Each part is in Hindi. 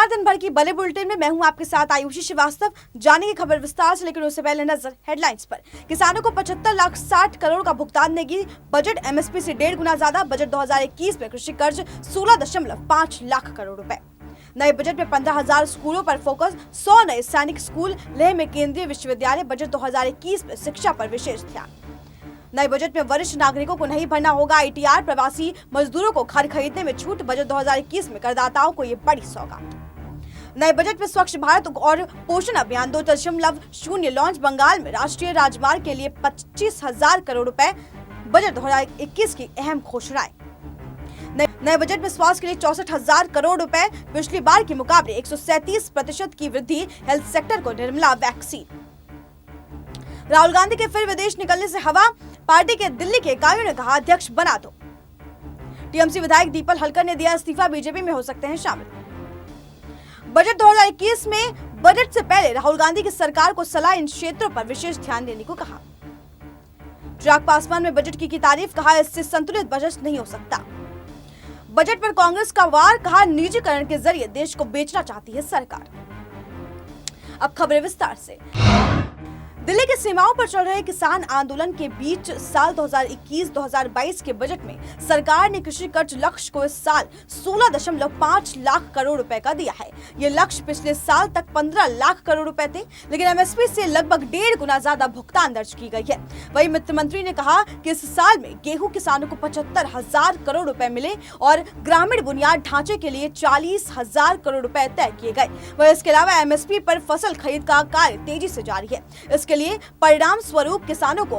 नमस्कार, दिन भर की बड़े बुलेटिन में मैं हूं आपके साथ आयुषी श्रीवास्तव। जानेंगे खबर विस्तार से, लेकिन उससे पहले नजर हेडलाइंस पर। किसानों को 75,60,00,000 का भुगतान देगी बजट, एमएसपी से 1.5 गुना ज्यादा। बजट 2021 में कृषि कर्ज 16.5 लाख करोड़ रुपए। नए बजट में 15,000 स्कूलों पर फोकस, 100 नए सैनिक स्कूल, लेह में केंद्रीय विश्वविद्यालय। बजट 2021 में शिक्षा पर विशेष ध्यान। नए बजट में वरिष्ठ नागरिकों को नहीं भरना होगा आईटीआर, प्रवासी मजदूरों को घर खरीदने में छूट। बजट 2021 में करदाताओं को ये बड़ी सौगात। नए बजट में स्वच्छ भारत और पोषण अभियान 2.0 लॉन्च। बंगाल में राष्ट्रीय राजमार्ग के लिए 25,000 करोड़ रुपए। बजट 2021 की अहम घोषणाएं। नए बजट में स्वास्थ्य के लिए 64,000 करोड़ रुपए, पिछली बार के मुकाबले 137% की वृद्धि। हेल्थ सेक्टर को निर्मला वैक्सीन। राहुल गांधी के फिर विदेश निकलने से हवा, पार्टी के दिल्ली के इकाइयों ने कहा अध्यक्ष बना दो। टीएमसी विधायक दीपल हलकर ने दिया इस्तीफा, बीजेपी में हो सकते हैं शामिल। बजट 2021 में बजट से पहले राहुल गांधी की सरकार को सलाह, इन क्षेत्रों पर विशेष ध्यान देने को कहा। चिराग पासवान में बजट की तारीफ, कहा इससे संतुलित बजट नहीं हो सकता। बजट पर कांग्रेस का वार, कहा निजीकरण के जरिए देश को बेचना चाहती है सरकार। अब खबरें विस्तार से। दिल्ली की सीमाओं पर चल रहे किसान आंदोलन के बीच साल 2021-2022 के बजट में सरकार ने कृषि कर्ज लक्ष्य को इस साल 16.5 लाख करोड़ रुपए का दिया है। ये लक्ष्य पिछले साल तक 15 लाख करोड़ रुपए थे, लेकिन एमएसपी से लगभग 1.5 गुना ज्यादा भुगतान दर्ज की गई है। वहीं वित्त मंत्री ने कहा कि इस साल में गेहूं किसानों को 75,000 करोड़ रुपए मिले और ग्रामीण बुनियाद ढांचे के लिए 40,000 करोड़ रुपए तय किए गए। वहीं इसके अलावा एमएसपी पर फसल खरीद का कार्य तेजी से जारी है। इसके लिए परिणाम स्वरूप किसानों को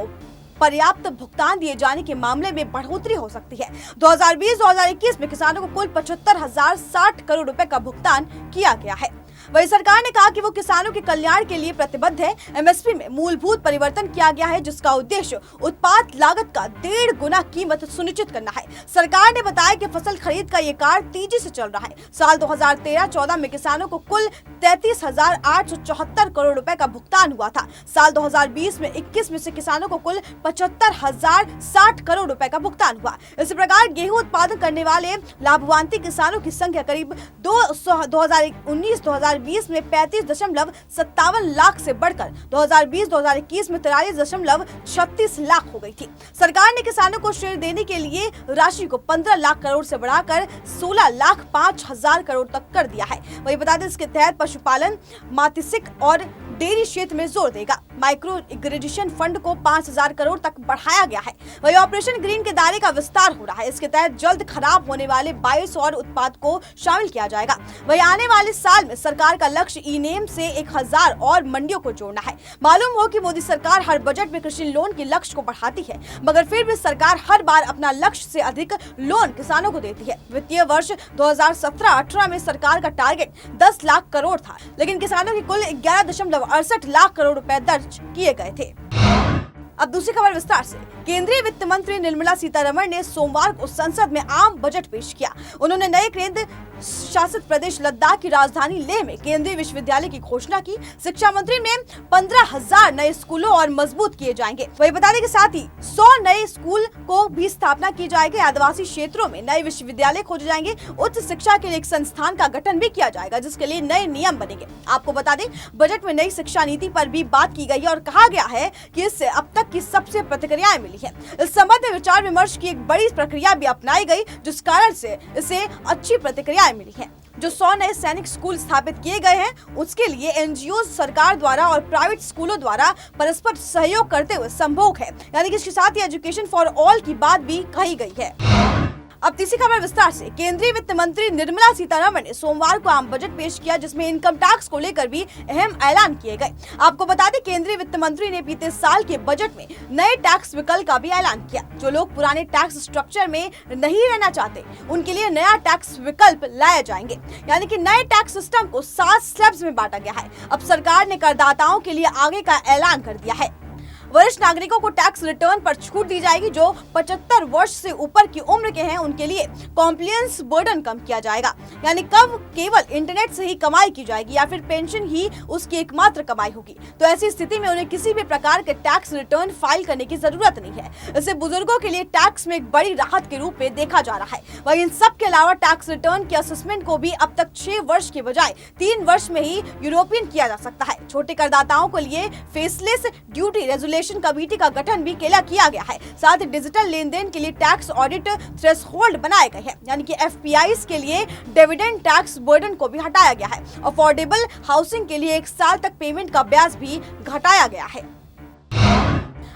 पर्याप्त भुगतान दिए जाने के मामले में बढ़ोतरी हो सकती है। 2020-2021 में किसानों को कुल 75,060 करोड़ रुपए का भुगतान किया गया है। वही सरकार ने कहा कि वो किसानों के कल्याण के लिए प्रतिबद्ध है। एमएसपी में मूलभूत परिवर्तन किया गया है, जिसका उद्देश्य उत्पाद लागत का 1.5 गुना कीमत सुनिश्चित करना है। सरकार ने बताया कि फसल खरीद का ये कार्य तेजी से चल रहा है। साल 2013-14 में किसानों को कुल 33,874 करोड़ रुपए का भुगतान हुआ था। साल 2020 में 21 में से किसानों को कुल 75,060 करोड़ रुपए का भुगतान हुआ। इसी प्रकार गेहूं उत्पादन करने वाले लाभान्वित किसानों की संख्या करीब 2019-2020 में 35.57 लाख से बढ़कर 2020-2021 में 43.36 लाख हो गई थी। सरकार ने किसानों को ऋण देने के लिए राशि को 15 लाख करोड़ से बढ़ाकर 16,05,000 करोड़ तक कर दिया है। वही बता दें, इसके तहत पशुपालन, मात्स्यिक और डेयरी क्षेत्र में जोर देगा। माइक्रो इरिगेशन फंड को 5,000 करोड़ तक बढ़ाया गया है। वही ऑपरेशन ग्रीन के दायरे का विस्तार हो रहा है। इसके तहत जल्द खराब होने वाले 22 सौर उत्पाद को शामिल किया जाएगा। वही आने वाले साल में सरकार का लक्ष्य ई-नेम से 1,000 और मंडियों को जोड़ना है। मालूम हो कि मोदी सरकार हर बजट में कृषि लोन के लक्ष्य को बढ़ाती है, मगर फिर भी सरकार हर बार अपना लक्ष्य से अधिक लोन किसानों को देती है। वित्तीय वर्ष 2017-18 में सरकार का टारगेट 10 लाख करोड़ था, लेकिन किसानों की कुल 11.68 लाख करोड़ रुपए दर्ज किए गए थे। अब दूसरी खबर विस्तार से। केंद्रीय वित्त मंत्री निर्मला सीतारमण ने सोमवार को संसद में आम बजट पेश किया। उन्होंने नए केंद्र शासित प्रदेश लद्दाख की राजधानी लेह में केंद्रीय विश्वविद्यालय की घोषणा की। शिक्षा मंत्री में 15,000 नए स्कूलों और मजबूत किए जाएंगे। वही बता दें कि साथ ही 100 नए स्कूल को भी स्थापना की जाएगी। आदिवासी क्षेत्रों में नए विश्वविद्यालय खोजे जाएंगे। उच्च शिक्षा के लिए एक संस्थान का गठन भी किया जाएगा, जिसके लिए नए नियम बनेंगे। आपको बता दें, बजट में नई शिक्षा नीति पर भी बात की गई है और कहा गया है कि इससे अब तक की सबसे प्रतिक्रियाएं मिली है। इस संबंध में विचार विमर्श की एक बड़ी प्रक्रिया भी अपनाई गई, जिस कारण से इसे अच्छी प्रतिक्रियाएं मिली हैं। जो 100 नए सैनिक स्कूल स्थापित किए गए हैं, उसके लिए एनजीओ, सरकार द्वारा और प्राइवेट स्कूलों द्वारा परस्पर सहयोग करते हुए संभव है। यानी कि इसके साथ ही एजुकेशन फॉर ऑल की बात भी कही गई है। अब तीसरी खबर विस्तार से। केंद्रीय वित्त मंत्री निर्मला सीतारमण ने सोमवार को आम बजट पेश किया, जिसमें इनकम टैक्स को लेकर भी अहम ऐलान किए गए। आपको बता दें, केंद्रीय वित्त मंत्री ने बीते साल के बजट में नए टैक्स विकल्प का भी ऐलान किया। जो लोग पुराने टैक्स स्ट्रक्चर में नहीं रहना चाहते, उनके लिए नया टैक्स विकल्प लाए जाएंगे। यानी कि नए टैक्स सिस्टम को 7 स्लैब्स में बांटा गया है। अब सरकार ने करदाताओं के लिए आगे का ऐलान कर दिया है। वरिष्ठ नागरिकों को टैक्स रिटर्न पर छूट दी जाएगी। जो 75 वर्ष से ऊपर की उम्र के हैं उनके लिए कॉम्प्लायंस बर्डन कम किया जाएगा, यानी कब केवल इंटरनेट से ही कमाई की जाएगी या फिर पेंशन ही उसकी एकमात्र कमाई होगी। तो ऐसी स्थिति में उन्हें किसी भी प्रकार के टैक्स रिटर्न फाइल करने की जरूरत नहीं है। इसे बुजुर्गों के लिए टैक्स में एक बड़ी राहत के रूप में देखा जा रहा है। वहीं इन सब के अलावा टैक्स रिटर्न के असेसमेंट को भी अब तक 6 वर्ष के बजाय 3 वर्ष में ही यूरोपियन किया जा सकता है। छोटे करदाताओं के लिए फेसलेस ड्यूटी रेजुलेशन कमेटी का गठन भी किया गया है। साथ ही डिजिटल लेन देन के लिए टैक्स ऑडिट थ्रेशोल्ड बनाए गए हैं, यानी कि एफपीआईज के लिए डिविडेंड टैक्स बर्डन को भी हटाया गया है। अफोर्डेबल हाउसिंग के लिए 1 साल तक पेमेंट का ब्याज भी घटाया गया है।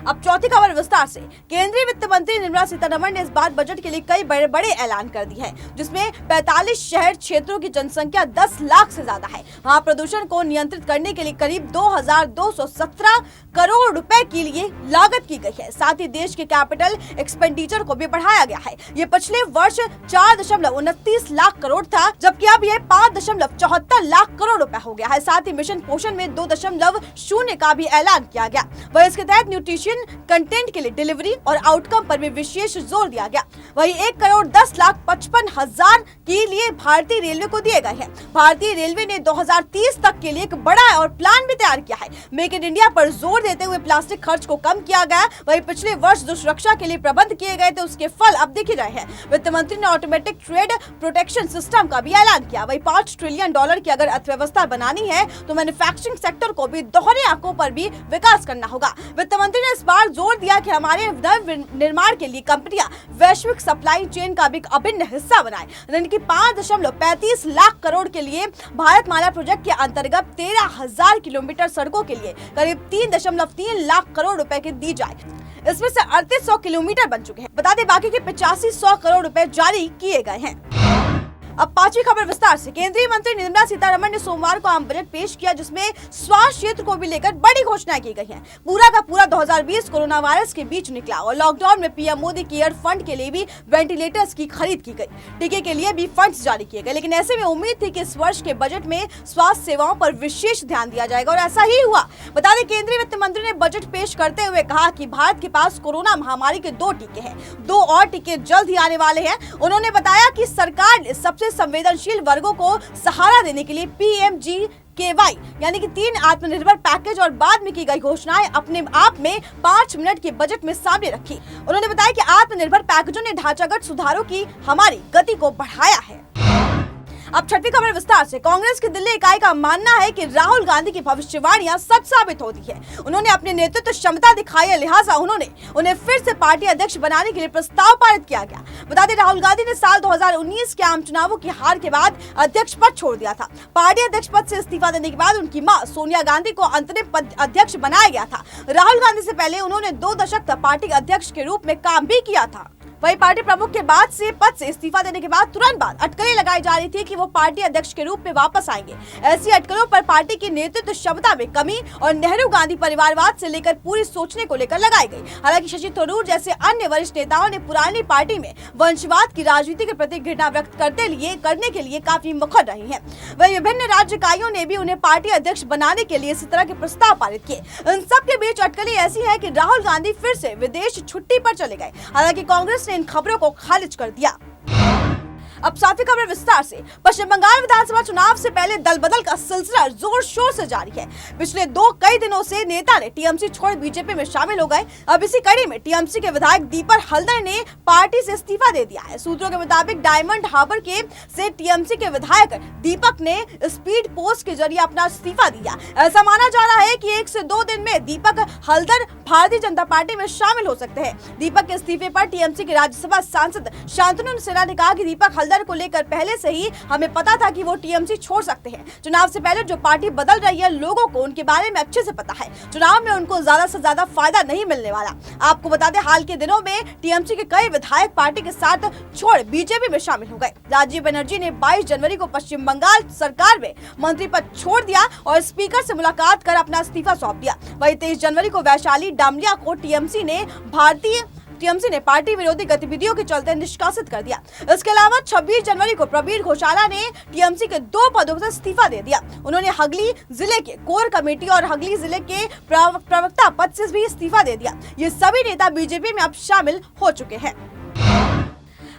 अब चौथी खबर विस्तार से। केंद्रीय वित्त मंत्री निर्मला सीतारमण ने इस बार बजट के लिए कई बड़े ऐलान कर दिए हैं, जिसमें 45 शहर क्षेत्रों की जनसंख्या 10 लाख से ज्यादा है। वहां प्रदूषण को नियंत्रित करने के लिए करीब 2217 करोड़ रुपए के लिए लागत की गई है। साथ ही देश के कैपिटल एक्सपेंडिचर को भी बढ़ाया गया है। ये पिछले वर्ष 4.29 लाख करोड़ था, जबकि अब यह 5.74 लाख करोड़ रुपए हो गया है। साथ ही मिशन पोषण में 2.0 का भी ऐलान किया गया। वह इसके तहत न्यूट्रिशन कंटेंट के लिए डिलीवरी और आउटकम पर भी विशेष जोर दिया गया। वहीं 1,10,55,000 के लिए भारतीय रेलवे को दिए गए हैं। भारतीय रेलवे ने 2030 तक के लिए एक बड़ा और प्लान भी तैयार किया है। मेक इन इंडिया पर जोर देते हुए प्लास्टिक खर्च को कम किया गया। वहीं पिछले वर्ष जो सुरक्षा के लिए प्रबंध किए गए थे उसके फल अब दिख रहे हैं। वित्त मंत्री ने ऑटोमेटिक ट्रेड प्रोटेक्शन सिस्टम का भी ऐलान किया। वहीं $5 ट्रिलियन की अगर अर्थव्यवस्था बनानी है तो मैन्युफैक्चरिंग सेक्टर को भी दोहरे आंकों पर भी विकास करना होगा। वित्त मंत्री ने इस बार जोर दिया कि हमारे निर्माण के लिए कंपनियां वैश्विक सप्लाई चेन का भी एक अभिन्न हिस्सा बनाए, यानी कि 5.35 लाख करोड़ के लिए भारतमाला प्रोजेक्ट के अंतर्गत 13,000 किलोमीटर सड़कों के लिए करीब 3.3 लाख करोड़ रुपए की दी जाए। इसमें से 3800 किलोमीटर बन चुके हैं। बता दें बाकी के 8500 करोड़ रुपए जारी किए गए हैं। अब पांचवी खबर विस्तार से। केंद्रीय मंत्री निर्मला सीतारमण ने सोमवार को आम बजट पेश किया, जिसमें स्वास्थ्य क्षेत्र को भी लेकर बड़ी घोषणाएं की गई हैं। पूरा का पूरा 2020 कोरोना वायरस के बीच निकला और लॉकडाउन में पीएम मोदी केयर फंड के लिए भी वेंटिलेटर्स की खरीद की गई। टीके के लिए भी फंड्स जारी किए गए। लेकिन ऐसे में उम्मीद थी कि इस वर्ष के बजट में स्वास्थ्य सेवाओं पर विशेष ध्यान दिया जाएगा और ऐसा ही हुआ। बता दें केंद्रीय वित्त मंत्री ने बजट पेश करते हुए कहा कि भारत के पास कोरोना महामारी के 2 टीके हैं। 2 और टीके जल्द ही आने वाले हैं। उन्होंने बताया कि सरकार ने सबसे संवेदनशील वर्गों को सहारा देने के लिए PMGKY यानी कि 3 आत्मनिर्भर पैकेज और बाद में की गई घोषणाएं अपने आप में 5 मिनट के बजट में सामने रखी। उन्होंने बताया कि आत्मनिर्भर पैकेजों ने ढांचागत सुधारों की हमारी गति को बढ़ाया है। अब छठी खबर विस्तार से। कांग्रेस की दिल्ली इकाई का मानना है कि राहुल गांधी की भविष्यवाणियां सच साबित होती है। उन्होंने अपनी नेतृत्व क्षमता दिखाई है, लिहाजा उन्हें फिर से पार्टी अध्यक्ष बनाने के लिए प्रस्ताव पारित किया गया। बता दें राहुल गांधी ने साल 2019 के आम चुनावों की हार के बाद अध्यक्ष पद छोड़ दिया था। पार्टी अध्यक्ष पद से इस्तीफा देने के बाद उनकी मां सोनिया गांधी को अंतरिम अध्यक्ष बनाया गया था। राहुल गांधी से पहले उन्होंने 2 दशक तक पार्टी अध्यक्ष के रूप में काम भी किया था। वही पार्टी प्रमुख के बाद से पद से इस्तीफा देने के बाद तुरंत बाद अटकलें लगाई जा रही थी कि वो पार्टी अध्यक्ष के रूप में वापस आएंगे। ऐसी अटकलों पर पार्टी की नेतृत्व क्षमता में कमी और नेहरू गांधी परिवारवाद से लेकर पूरी सोचने को लेकर लगाई गई। हालांकि शशि थरूर जैसे अन्य वरिष्ठ नेताओं ने पुरानी पार्टी में वंशवाद की राजनीति के प्रति घृणा व्यक्त करने के लिए काफी मुखर रही है। वही विभिन्न राज्य इकाइयों ने भी उन्हें पार्टी अध्यक्ष बनाने के लिए इसी तरह के प्रस्ताव पारित किए। इन सब के बीच अटकलें ऐसी है कि राहुल गांधी फिर से विदेश छुट्टी पर चले गए। हालांकि कांग्रेस ने इन खबरों को खारिज कर दिया। अब सातवीं खबर विस्तार से। पश्चिम बंगाल विधानसभा चुनाव से पहले दल बदल का सिलसिला जोर शोर से जारी है। पिछले कई दिनों से नेता ने टीएमसी छोड़ बीजेपी में शामिल हो गए। अब इसी कड़ी में टीएमसी के विधायक दीपक हल्दर ने पार्टी से इस्तीफा दे दिया है। सूत्रों के मुताबिक डायमंड हार्बर से टीएमसी के विधायक दीपक ने स्पीड पोस्ट के जरिए अपना इस्तीफा दिया। ऐसा माना जा रहा है कि 1 से 2 दिन में दीपक हल्दर भारतीय जनता पार्टी में शामिल हो सकते हैं। दीपक के इस्तीफे पर टीएमसी के राज्यसभा सांसद शांतनु सिन्हा ने कहा कि दीपक हल्दर को लेकर पहले से ही हमें पता था कि वो टीएमसी छोड़ सकते हैं। चुनाव से पहले जो पार्टी बदल रही है, लोगों को उनके बारे में अच्छे से पता है। चुनाव में उनको ज्यादा से ज्यादा फायदा नहीं मिलने वाला। आपको बता दें हाल के दिनों में टीएमसी के कई विधायक पार्टी के साथ छोड़ बीजेपी में शामिल हो गए। राजीव बनर्जी ने 22 जनवरी को पश्चिम बंगाल सरकार में मंत्री पद छोड़ दिया और स्पीकर से मुलाकात कर अपना इस्तीफा सौंप दिया। वही 23 जनवरी को वैशाली डामरिया को टीएमसी ने भारतीय टीएमसी ने पार्टी विरोधी गतिविधियों के चलते निष्कासित कर दिया। इसके अलावा 26 जनवरी को प्रवीण घोषाला ने टीएमसी के 2 पदों से इस्तीफा दे दिया। उन्होंने हगली जिले के कोर कमेटी और हगली जिले के प्रवक्ता पद से भी इस्तीफा दे दिया। ये सभी नेता बीजेपी में अब शामिल हो चुके हैं।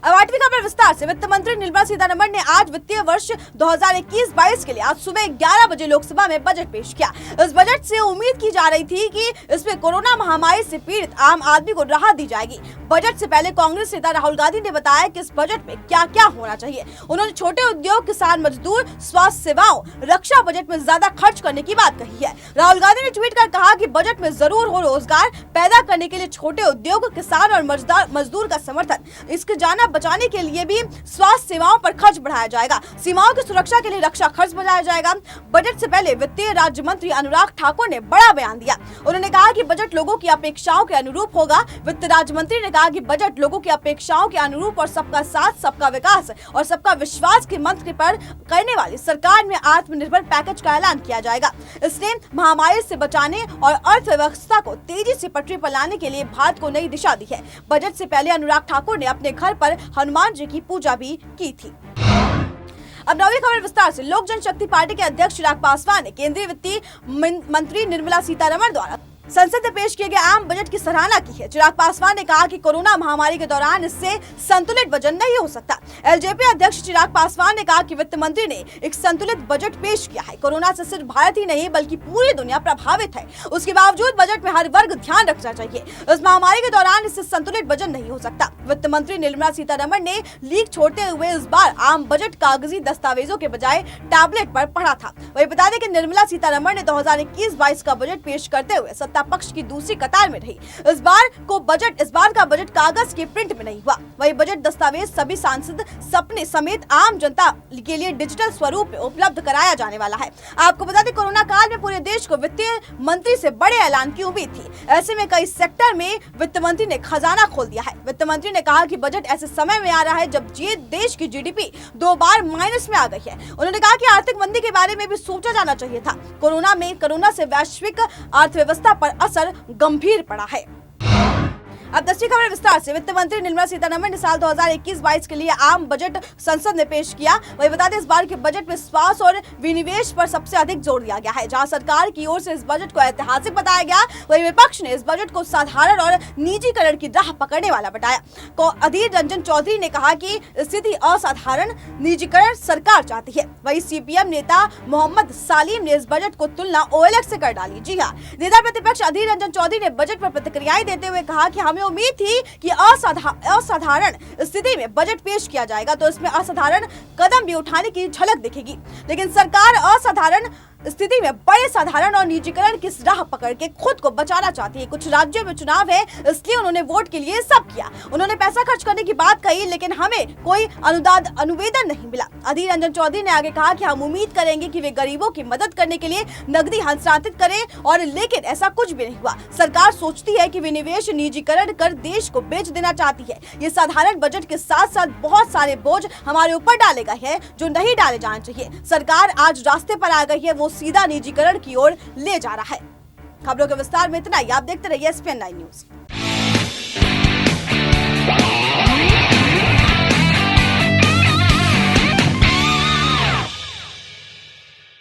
अब 8वीं खबर विस्तार से। वित्त मंत्री निर्मला सीतारमण ने आज वित्तीय वर्ष 2021-22 के लिए आज सुबह 11 बजे लोकसभा में बजट पेश किया। इस बजट से उम्मीद की जा रही थी कि इसमें कोरोना महामारी से पीड़ित आम आदमी को राहत दी जाएगी। बजट से पहले कांग्रेस नेता राहुल गांधी ने बताया कि इस बजट में क्या क्या होना चाहिए। उन्होंने छोटे उद्योग, किसान, मजदूर, स्वास्थ्य सेवाओं, रक्षा बजट में ज्यादा खर्च करने की बात कही है। राहुल गांधी ने ट्वीट कर कहा कि बजट में जरूर हो रोजगार पैदा करने के लिए छोटे उद्योग, किसान और मजदूर का समर्थन। इसके जाना बचाने के लिए भी स्वास्थ्य सेवाओं पर खर्च बढ़ाया जाएगा। सीमाओं की सुरक्षा के लिए रक्षा खर्च बढ़ाया जाएगा। बजट से पहले वित्तीय राज्य मंत्री अनुराग ठाकुर ने बड़ा बयान दिया। उन्होंने कहा कि बजट लोगों की अपेक्षाओं के अनुरूप होगा। वित्त राज्य मंत्री ने कहा कि बजट लोगों की अपेक्षाओं के अनुरूप और सबका साथ, सबका विकास और सबका विश्वास के मंत्र पर करने वाली सरकार में आत्मनिर्भर पैकेज का ऐलान किया जाएगा। इसने महामारी से बचाने और अर्थव्यवस्था को तेजी से पटरी पर लाने के लिए भारत को नई दिशा दी है। बजट से पहले अनुराग ठाकुर ने अपने घर पर हनुमान जी की पूजा भी की थी। अब 9वीं खबर विस्तार से। लोक जनशक्ति पार्टी के अध्यक्ष चिराग पासवान ने केंद्रीय वित्त मंत्री निर्मला सीतारमण द्वारा संसद में पेश किए गए आम बजट की सराहना की है। चिराग पासवान ने कहा कि कोरोना महामारी के दौरान इससे संतुलित बजट नहीं हो सकता। एलजेपी अध्यक्ष चिराग पासवान ने कहा कि वित्त मंत्री ने एक संतुलित बजट पेश किया है। कोरोना से सिर्फ भारत ही नहीं बल्कि पूरी दुनिया प्रभावित है। उसके बावजूद बजट में हर वर्ग ध्यान रखना चाहिए। इस महामारी के दौरान इससे संतुलित बजट नहीं हो सकता। वित्त मंत्री निर्मला सीतारमण ने लीक छोड़ते हुए इस बार आम बजट कागजी दस्तावेजों के बजाय टैबलेट पर पढ़ा था। वही बता दें कि निर्मला सीतारमण ने 2021-22 का बजट पेश करते हुए सत्ता पक्ष की दूसरी कतार में रही। इस बार का बजट कागज के प्रिंट में नहीं हुआ। वही बजट दस्तावेज सभी सांसद सपने समेत आम जनता के लिए डिजिटल स्वरूप में उपलब्ध कराया जाने वाला है। आपको बता दें, कोरोना काल में पूरे देश को वित्तीय मंत्री से बड़े ऐलान की उम्मीद थी। ऐसे में कई सेक्टर में वित्त मंत्री ने खजाना खोल दिया है। वित्त मंत्री ने कहा कि बजट ऐसे समय में आ रहा है जब देश की जीडीपी 2 बार माइनस में आ गई है। उन्होंने कहा कि आर्थिक मंदी के बारे में भी सोचा जाना चाहिए था। कोरोना से वैश्विक अर्थव्यवस्था पर असर गंभीर पड़ा है। अब 10वीं खबर विस्तार से। वित्त मंत्री निर्मला सीतारमण ने साल 2021-22 के लिए आम बजट संसद में पेश किया। वही बता दें, इस बार के बजट में स्वास्थ्य और विनिवेश पर सबसे अधिक जोर दिया गया है। जहां सरकार की ओर से इस बजट को ऐतिहासिक बताया गया, वही विपक्ष ने इस बजट को साधारण और निजीकरण की राह पकड़ने वाला बताया। अधीर रंजन चौधरी ने कहा कि स्थिति असाधारण निजीकरण सरकार चाहती है। वही सीपीएम नेता मोहम्मद सालिम ने इस बजट को तुलना OLX से कर डाली। जी हाँ, नेता प्रतिपक्ष अधीर रंजन चौधरी ने बजट पर प्रतिक्रियाएं देते हुए कहा कि हमें उम्मीद थी कि असाधारण स्थिति में बजट पेश किया जाएगा तो इसमें असाधारण कदम भी उठाने की झलक दिखेगी, लेकिन सरकार असाधारण स्थिति में बड़े साधारण और निजीकरण की राह पकड़ के खुद को बचाना चाहती है। कुछ राज्यों में चुनाव है, इसलिए उन्होंने वोट के लिए सब किया। उन्होंने पैसा खर्च करने की बात कही, लेकिन हमें कोई अनुवेदन नहीं मिला। अधीर रंजन चौधरी ने आगे कहा कि हम उम्मीद करेंगे कि वे गरीबों की मदद करने के लिए नकदी हस्तांतरित करें, और लेकिन ऐसा कुछ भी नहीं हुआ। सरकार सोचती है कि विनिवेश निजीकरण कर देश को बेच देना चाहती है। ये साधारण बजट के साथ साथ बहुत सारे बोझ हमारे ऊपर डाले गए हैं जो नहीं डाले जाने चाहिए। सरकार आज रास्ते पर आ गई है, वो सीधा निजीकरण की ओर ले जा रहा है। खबरों के विस्तार में इतना ही। आप देखते रहिए SPN9 न्यूज।